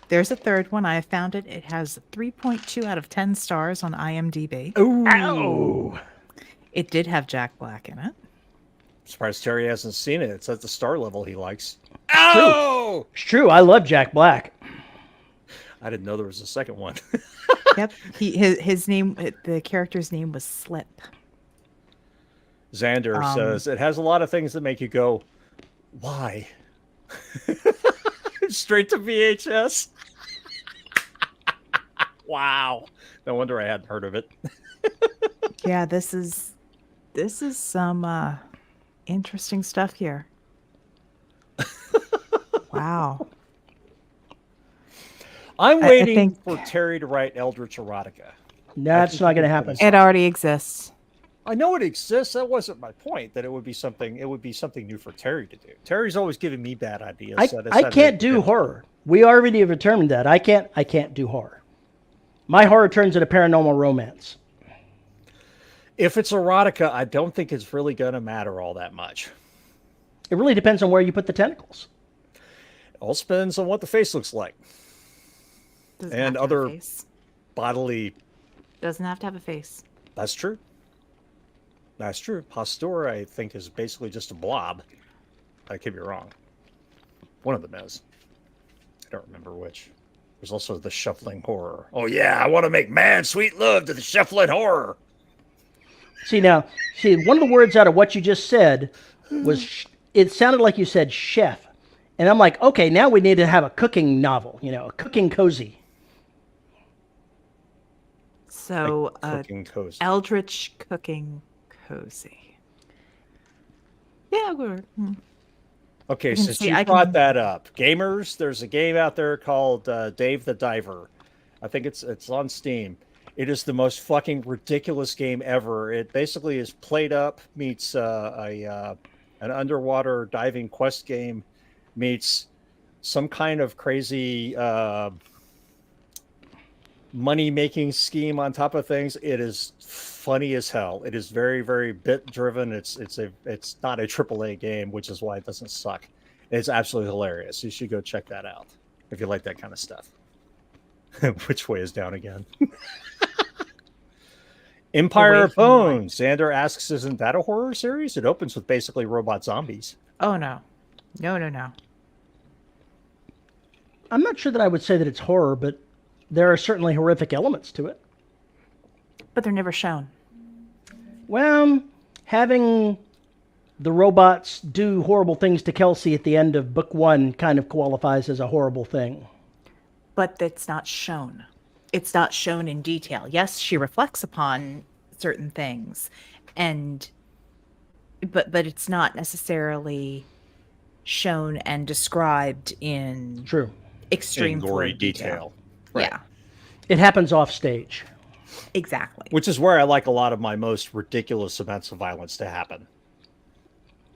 there's a third one. I found it. It has 3.2 out of 10 stars on IMDb. Ooh. Ow. It did have Jack Black in it. Surprised Terry hasn't seen it. It's at the star level he likes. Oh! It's true. I love Jack Black. I didn't know there was a second one. Yep. His name, the character's name was Slip. Xander says, it has a lot of things that make you go, why? Straight to VHS. Wow. No wonder I hadn't heard of it. Yeah, this is some interesting stuff here. Wow. I'm waiting for Terry to write Eldritch Erotica. That's not going to happen. It already exists. I know it exists. That wasn't my point. That it would be something new for Terry to do. Terry's always giving me bad ideas. I can't do horror. We already have determined that. I can't do horror. My horror turns into paranormal romance. If it's erotica, I don't think it's really going to matter all that much. It really depends on where you put the tentacles. It all depends on what the face looks like. Doesn't and have to have a other face. bodily. Doesn't have to have a face. That's true. That's true. Pastor, I think, is basically just a blob. I could be wrong. One of them is. I don't remember which. There's also the shuffling horror. Oh yeah, I want to make mad sweet love to the shuffling horror. See, one of the words out of what you just said was, it sounded like you said chef. And I'm like, okay, now we need to have a cooking novel, a cooking cozy. So, Cooking cozy. Eldritch Cooking Cozy. Yeah, we're... Okay, since you brought that up, gamers, there's a game out there called Dave the Diver. I think it's on Steam. It is the most fucking ridiculous game ever. It basically is Played Up meets an underwater diving quest game meets some kind of crazy money-making scheme on top of things. It is funny as hell. It is very, very bit-driven. It's not a AAA game, which is why it doesn't suck. It's absolutely hilarious. You should go check that out if you like that kind of stuff. Which way is down again? Empire Away of from the light. Bones. Xander asks, isn't that a horror series? It opens with basically robot zombies. Oh no, no. I'm not sure that I would say that it's horror, but there are certainly horrific elements to it. But they're never shown. Well, having the robots do horrible things to Kelsey at the end of book 1 kind of qualifies as a horrible thing. But it's not shown. It's not shown in detail. Yes, she reflects upon certain things, but it's not necessarily shown and described in True. extreme In gory full detail. Right. Yeah, It happens off stage. exactly. Which is where I like a lot of my most ridiculous events of violence to happen.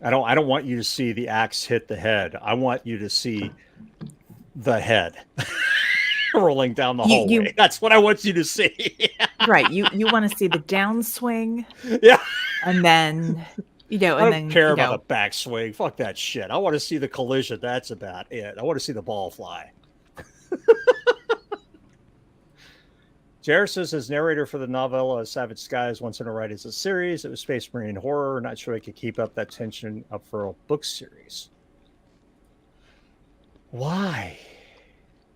I don't want you to see the axe hit the head. I want you to see the head rolling down the hallway. That's what I want you to see. Right. You want to see the downswing, Yeah. and then I don't care about the backswing. Fuck that shit. I want to see the collision. That's about it. I want to see the ball fly. Jared says his narrator for the novella Savage Skies once in a write as a series. It was Space Marine horror. Not sure I could keep up that tension up for a book series. Why?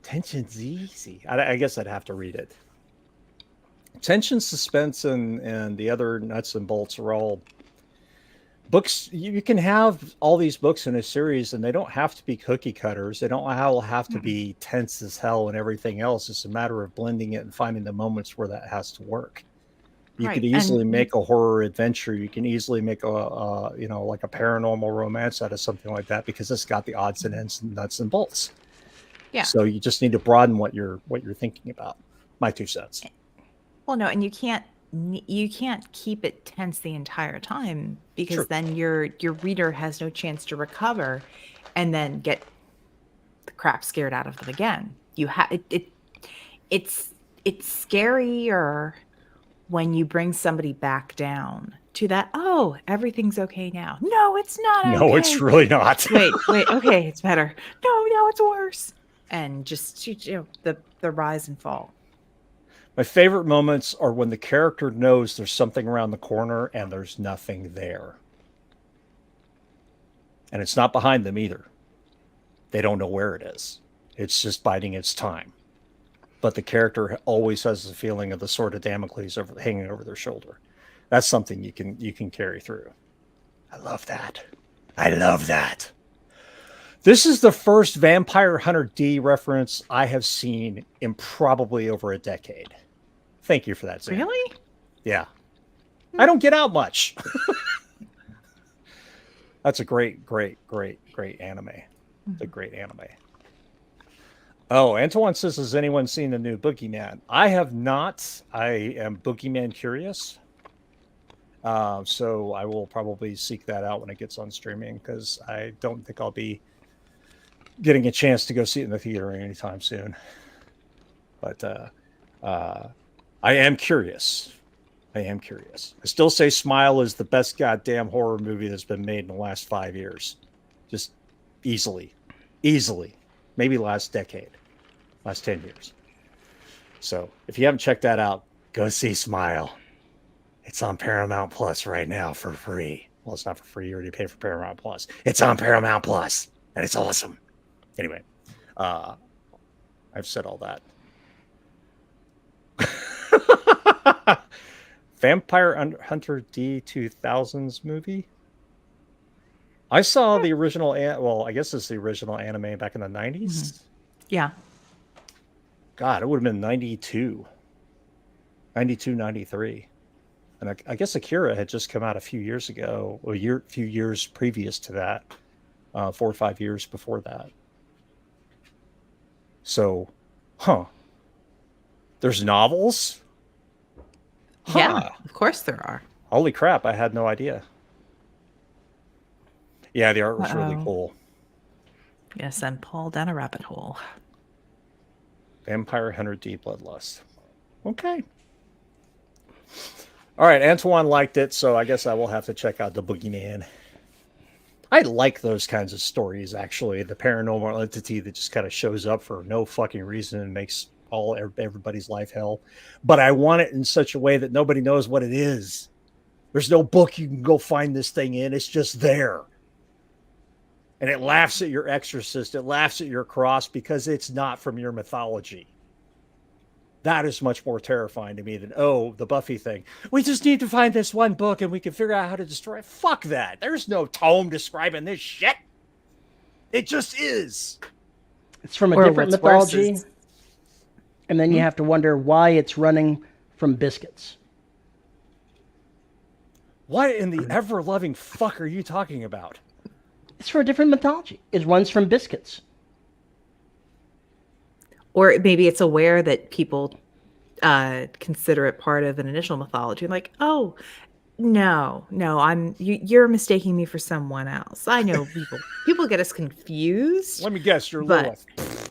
Tension's easy. I guess I'd have to read it. Tension, suspense, and the other nuts and bolts are all books. You can have all these books in a series, and they don't have to be cookie cutters. They don't all have to be tense as hell and everything else. It's a matter of blending it and finding the moments where that has to work. You Right, could easily make a horror adventure. You can easily make like a paranormal romance out of something like that because it's got the odds and ends and nuts and bolts. Yeah. So you just need to broaden what you're thinking about. My 2 cents. Well, no, and you can't keep it tense the entire time because Sure. then your reader has no chance to recover and then get the crap scared out of them again. It's scarier when you bring somebody back down to that, oh, everything's okay now. No, it's not okay. No, it's really not. wait, okay, it's better. No, it's worse. And just the rise and fall. My favorite moments are when the character knows there's something around the corner and there's nothing there. And it's not behind them either. They don't know where it is. It's just biding its time. But the character always has the feeling of the sword of Damocles hanging over their shoulder. That's something you can carry through. I love that. I love that. This is the first Vampire Hunter D reference I have seen in probably over a decade. Thank you for that, Sam. Really? Yeah. I don't get out much. That's a great anime. It's a great anime. Oh, Antoine says, has anyone seen the new Boogeyman? I have not. I am Boogeyman curious. So I will probably seek that out when it gets on streaming because I don't think I'll be getting a chance to go see it in the theater anytime soon. But I am curious. I still say Smile is the best goddamn horror movie that's been made in the last 5 years. Just easily. Maybe last decade. Last 10 years. So if you haven't checked that out, go see Smile. It's on Paramount Plus right now for free. Well, it's not for free. You already paid for Paramount Plus. It's on Paramount Plus, and it's awesome. Anyway, I've said all that. Vampire Hunter D 2000s movie. I saw the original. Well, I guess it's the original anime back in the 90s. Mm-hmm. Yeah. God, it would have been 92, 93. And I guess Akira had just come out a few years ago, few years previous to that, 4 or 5 years before that. So, there's novels? Yeah, of course there are. Holy crap, I had no idea. Yeah, the art was really cool. Yes, and Paul down a rabbit hole. Vampire Hunter D Bloodlust. Okay. All right, Antoine liked it, so I guess I will have to check out The Boogeyman. I like those kinds of stories, actually. The paranormal entity that just kind of shows up for no fucking reason and makes everybody's life hell. But I want it in such a way that nobody knows what it is. There's no book you can go find this thing in. It's just there. And it laughs at your exorcist. It laughs at your cross because it's not from your mythology. That is much more terrifying to me than, oh, the Buffy thing. We just need to find this one book and we can figure out how to destroy it. Fuck that. There's no tome describing this shit. It just is. It's from a Or different what's worse mythology. is- And then you have to wonder why it's running from biscuits. What in the ever-loving fuck are you talking about? It's for a different mythology. It runs from biscuits. Or maybe it's aware that people consider it part of an initial mythology. Like, oh, no, you're mistaking me for someone else. I know people get us confused. Let me guess, you're But- Lilith.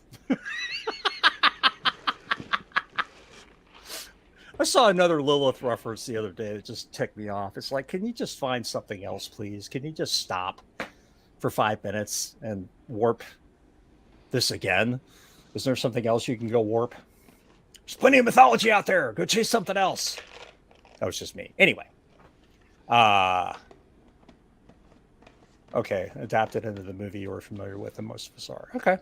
I saw another Lilith reference the other day that just ticked me off. It's like, can you just find something else, please? Can you just stop for 5 minutes and warp this again? Is there something else you can go warp? There's plenty of mythology out there. Go chase something else. That was just me. Anyway. Okay, adapted into the movie you were familiar with, and most of us are. Okay.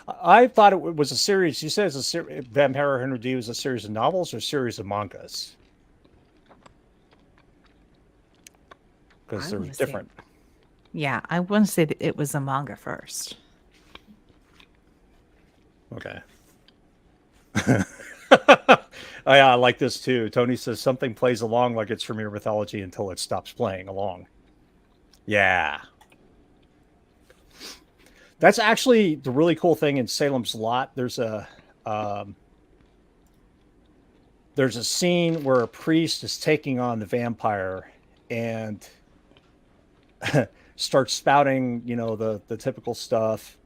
I thought it was a series. You said it's a Vampire Hunter D was a series of novels or a series of mangas? Because I they're wanna say- different. Yeah, I want to say that it was a manga first. Okay. Yeah, I like this too. Tony says something plays along like it's from your mythology until it stops playing along. Yeah. That's actually the really cool thing in Salem's Lot. There's a scene where a priest is taking on the vampire and starts spouting, the typical stuff.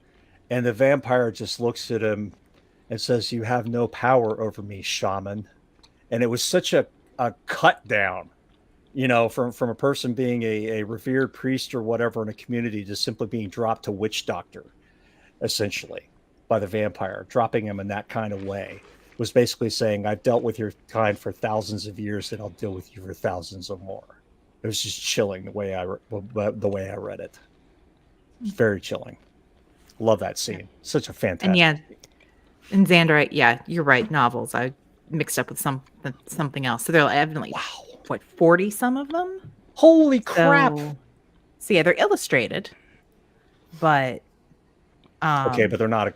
And the vampire just looks at him and says, "You have no power over me, shaman." And it was such a cut down, from a person being a revered priest or whatever in a community to simply being dropped to witch doctor, essentially, by the vampire, dropping him in that kind of way. Was basically saying, I've dealt with your kind for thousands of years and I'll deal with you for thousands or more. It was just chilling the way I read it. It's very chilling. Love that scene. Such a fantastic. And yeah, and Xander, yeah, you're right. Novels. I mixed up with something else. So there are evidently, what, 40 some of them? Holy crap. So yeah, they're illustrated, but Okay, but they're not a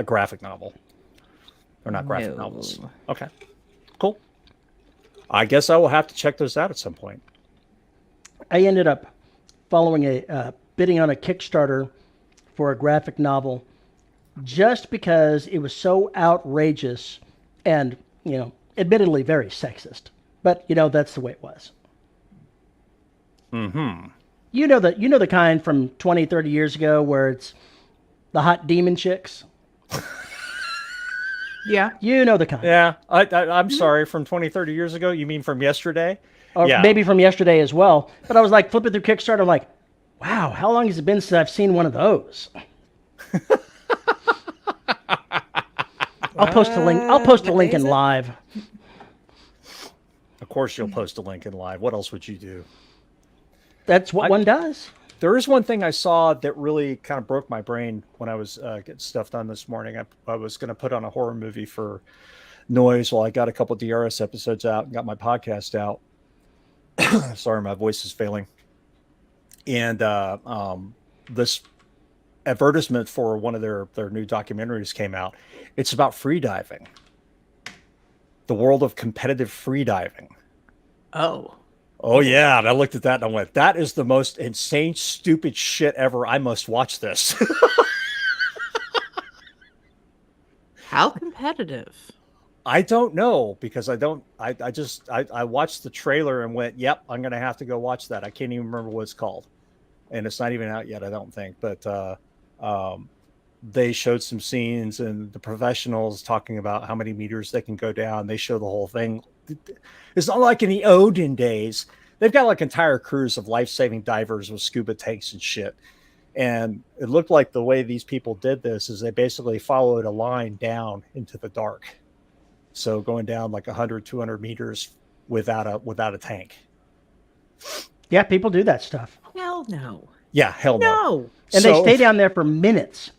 graphic novel. They're not graphic No. novels. Okay, cool. I guess I will have to check those out at some point. I ended up following bidding on a Kickstarter for a graphic novel just because it was so outrageous and, admittedly very sexist. But, that's the way it was. Mm-hmm. You know the kind from 20, 30 years ago where it's the hot demon chicks? yeah, You know the kind. Yeah, I'm sorry, from 20, 30 years ago? You mean from yesterday? Or Yeah. maybe from yesterday as well. But I was like flipping through Kickstarter, I'm like, wow, how long has it been since I've seen one of those? I'll post a link. I'll post a link in live. Of course you'll post a link in live. What else would you do? That's what one does. There is one thing I saw that really kind of broke my brain when I was getting stuff done this morning. I was going to put on a horror movie for Noise while I got a couple DRS episodes out and got my podcast out. Sorry, my voice is failing. And this advertisement for one of their new documentaries came out. It's about free diving, the world of competitive free diving. Oh yeah, and I looked at that and I went, "That is the most insane, stupid shit ever. I must watch this." how competitive? I don't know because I watched the trailer and went, "Yep, I'm gonna have to go watch that." I can't even remember what it's called, and it's not even out yet, I don't think. But they showed some scenes and the professionals talking about how many meters they can go down. They show the whole thing. It's not like in the olden days. They've got like entire crews of life-saving divers with scuba tanks and shit. And it looked like the way these people did this is they basically followed a line down into the dark. So going down like 100, 200 meters without a tank. Yeah, people do that stuff. Hell no. Yeah, hell no. No. And they stay down there for minutes,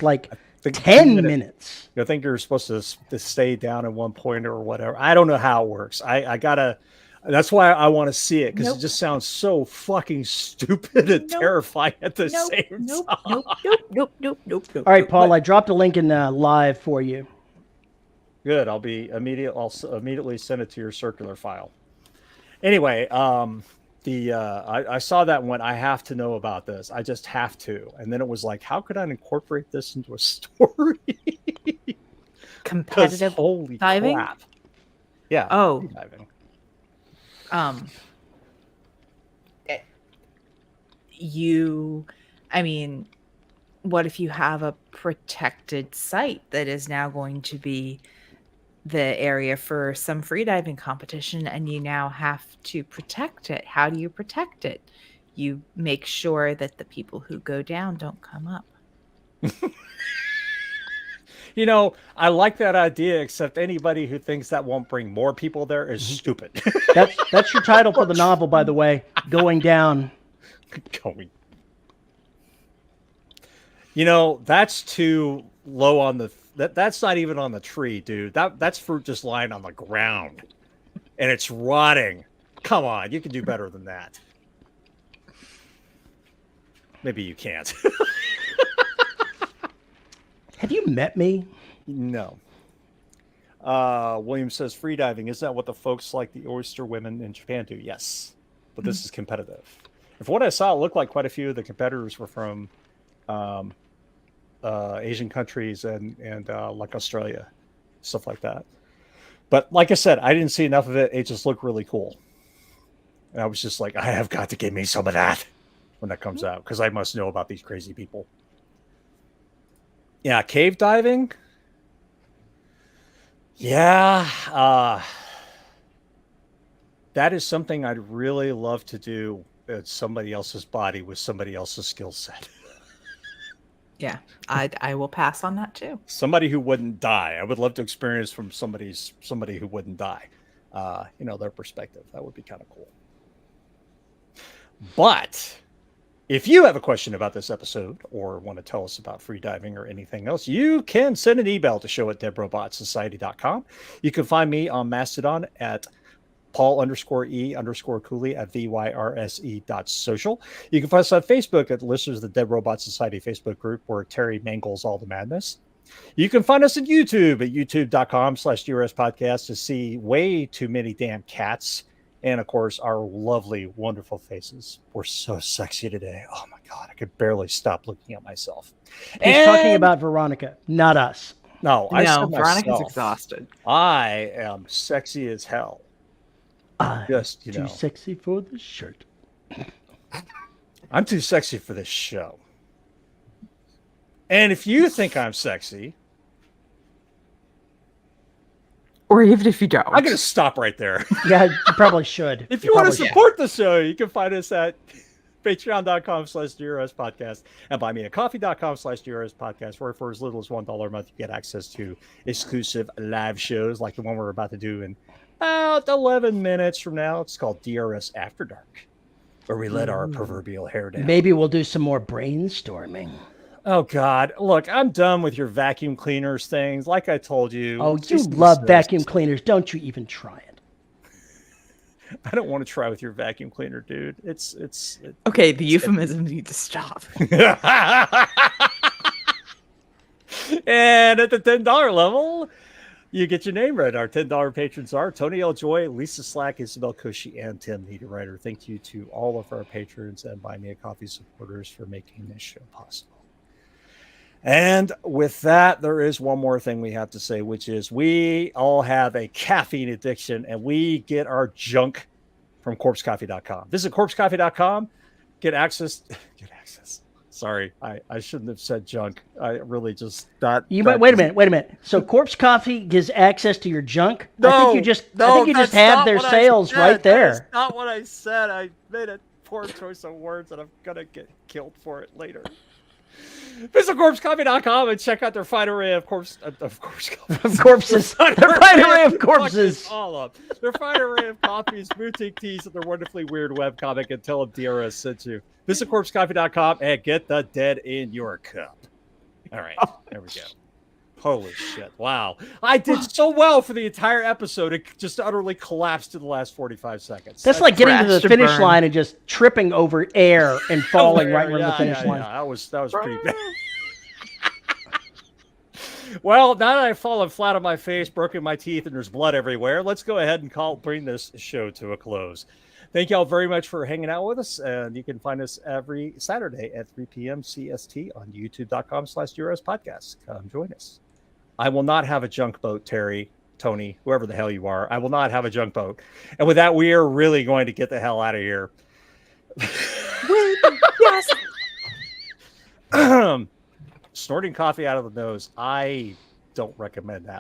like 10 minutes. I think you're supposed to stay down at one point or whatever. I don't know how it works. I gotta. That's why I want to see it, because it just sounds so fucking stupid and terrifying at the same time. Nope. All right, Paul, I dropped a link in live for you. Good. I'll immediately send it to your circular file. Anyway, I saw that one. I have to know about this. I just have to. And then it was like, how could I incorporate this into a story? Competitive holy diving? crap. Yeah. Oh. Diving. What if you have a protected site that is now going to be the area for some freediving competition, and you now have to protect it? How do you protect it? You make sure that the people who go down don't come up. I like that idea, except anybody who thinks that won't bring more people there is stupid. That's your title for the novel, by the way. Going down. That's too low on the. That's not even on the tree, dude. That's fruit just lying on the ground, and it's rotting. Come on, you can do better than that. Maybe you can't. Have you met me? No. William says freediving. Is that what the folks like the oyster women in Japan do? Yes, but this is competitive. And from what I saw, it looked like quite a few of the competitors were from Asian countries and like Australia, stuff like that. But like I said, I didn't see enough of it. It just looked really cool. And I was just like, I have got to give me some of that when that comes out, because I must know about these crazy people. Yeah, cave diving. Yeah, that is something I'd really love to do at somebody else's body with somebody else's skill set. Yeah, I will pass on that too. Somebody who wouldn't die. I would love to experience from somebody who wouldn't die. Their perspective. That would be kind of cool. But if you have a question about this episode or want to tell us about freediving or anything else, you can send an email to show@deadrobotsociety.com. You can find me on Mastodon at Paul_E_Cooley at VYRSE.social. You can find us on Facebook at Listeners of the Dead Robot Society Facebook group, where Terry mangles all the madness. You can find us on YouTube at youtube.com/DRS podcast to see way too many damn cats. And of course, our lovely, wonderful faces. We're so sexy today. Oh my God, I could barely stop looking at myself. He's talking about Veronica, not us. No, Veronica's exhausted. I am sexy as hell. I'm too sexy for the shirt. I'm too sexy for this show. And if you think I'm sexy, or even if you don't, I'm going to stop right there. Yeah, you probably should. If you want to support the show, you can find us at patreon.com/DRS podcast and buymeacoffee.com/DRS podcast, where for as little as $1 a month, you get access to exclusive live shows like the one we're about to do in about 11 minutes from now. It's called DRS After Dark, where we let our proverbial hair down. Maybe we'll do some more brainstorming. Oh, God. Look, I'm done with your vacuum cleaners things. Like I told you. Oh, you love vacuum cleaners. Don't you even try it. I don't want to try with your vacuum cleaner, dude. It's okay, the euphemism needs to stop. And at the $10 level, you get your name read. Our $10 patrons are Tony L. Joy, Lisa Slack, Isabel Cushy, and Tim Niederreiter. Thank you to all of our patrons and Buy Me a Coffee supporters for making this show possible. And with that, there is one more thing we have to say, which is we all have a caffeine addiction, and we get our junk from corpsecoffee.com. Visit corpsecoffee.com. Get access. Sorry, I shouldn't have said junk. I really just that. You that might wait a just- minute. So Corpse Coffee gives access to your junk? No, I think you just that's had not their what I sales said. right That is there. not what I said. I made a poor choice of words, and I'm gonna get killed for it later. Visit corpsecoffee.com and check out their fine array of corpses. Of corpses. Their fine array of corpses. All up. Their fine array of coffees, boutique teas, and their wonderfully weird webcomic. And tell them DRS sent you. Visit corpsecoffee.com and get the dead in your cup. All right, there we go. Holy shit! Wow, I did so well for the entire episode. It just utterly collapsed in the last 45 seconds. That's like getting to the crashed and finish burned. line and just tripping over air and falling right in the Yeah, finish yeah, line. yeah. That was pretty bad. Well, now that I've fallen flat on my face, broken my teeth, and there's blood everywhere, let's go ahead and bring this show to a close. Thank you all very much for hanging out with us, and you can find us every Saturday at 3 p.m. CST on youtube.com/DRSpodcast. Come join us. I will not have a junk boat, Terry, Tony, whoever the hell you are. I will not have a junk boat. And with that, we are really going to get the hell out of here. Yes. Snorting coffee out of the nose. I don't recommend that.